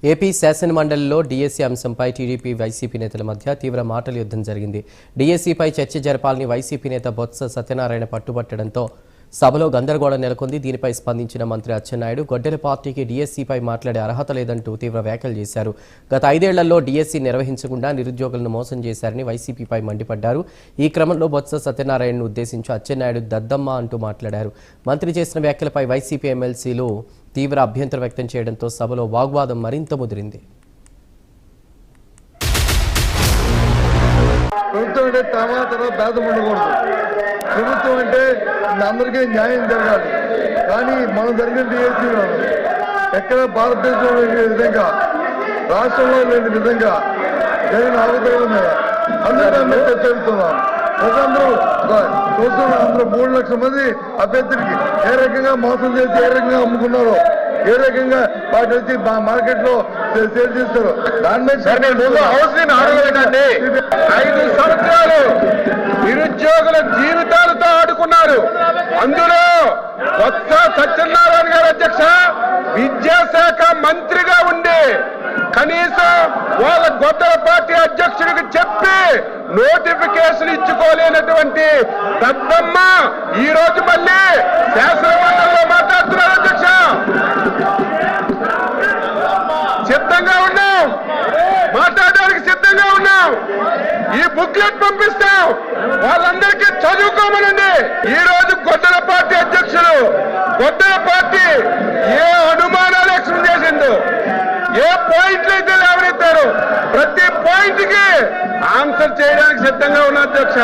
AP శాసనమండలిలో DSC అంశంపై TDP YCP నేతల మధ్య తీవ్ర మాటల యుద్ధం జరిగింది. డీఎస్సీపై చర్చ జరపాలని వైసీపీ నేత బొత్స సత్యనారాయణ పట్టుబట్టడంతో సభలో గందరగోళం నెలకొంది. దీనిపై స్పందించిన మంత్రి అచ్చెన్నాయుడు గొడ్డెల పార్టీకి డీఎస్సీపై మాట్లాడే అర్హత లేదంటూ తీవ్ర వ్యాఖ్యలు చేశారు. గత 5 ఏళ్లలో డీఎస్సీ నిర్వహించకుండా నిరుద్యోగులను మోసం చేశారని వైసీపీపై మండిపడ్డారు. ఈ క్రమంలో బొత్స సత్యనారాయణను ఉద్దేశించి అచ్చెన్నాయుడు దద్దమ్మ అంటూ మాట్లాడారు. మంత్రి చేసిన వ్యాఖ్యలపై వైసీపీ ఎమ్మెల్సీలు తీవ్ర అభ్యంతరం వ్యక్తం చేయడంతో సభలో వాగ్వాదం మరింత ముదిరింది. ప్రభుత్వం అంటే తర్వాత భేదం ఉండకూడదు. ప్రభుత్వం అంటే అందరికీ న్యాయం జరగాలి. కానీ మనం జరిగిన డీఎస్సీ ఎక్కడ భారతదేశంలో లేని విధంగా, రాష్ట్రంలో లేని విధంగా జరిగిన అవతరణ మీద అందరూ చర్చిస్తున్నాం. ప్రజలందరూ చూస్తున్న అందరూ 3 లక్షల మంది అభ్యర్థులకి ఏ రకంగా మోసం చేసి ఏ రకంగా అమ్ముకున్నారో, ఏ రకంగా వాటి వచ్చి మార్కెట్ లో సేల్ చేస్తారు. దాని మీద 5 సంవత్సరాలు నిరుద్యోగుల జీవితాలతో ఆడుకున్నారు. అందులో బొత్స సత్యనారాయణ గారు అధ్యక్ష విద్యాశాఖ మంత్రిగా ఉండి కనీసం వాళ్ళ గొడ్డల పార్టీ అధ్యక్షుడికి చెప్పి నోటిఫికేషన్ ఇచ్చుకోలేనటువంటి దద్దమ్మ ఈ రోజు మళ్ళీ శాసనమండలిలో మాట్లాడుతున్నారు. అధ్యక్ష సిద్ధంగా ఉన్నాం, మాట్లాడడానికి సిద్ధంగా ఉన్నాం. ఈ బుక్లెట్ పంపిస్తాం, వాళ్ళందరికీ చదువుకోమనండి. ఈ రోజు గొడ్డల పార్టీ అధ్యక్షులు గొడ్డల పార్టీ ఏ అనుమానాలు ఎక్స్ప్రెస్ చేసిందో, ఏ పాయింట్లు అయితే లేవనెత్తారు, ప్రతి పాయింట్ కి ఆన్సర్ చేయడానికి సిద్ధంగా ఉన్నారు అధ్యక్ష.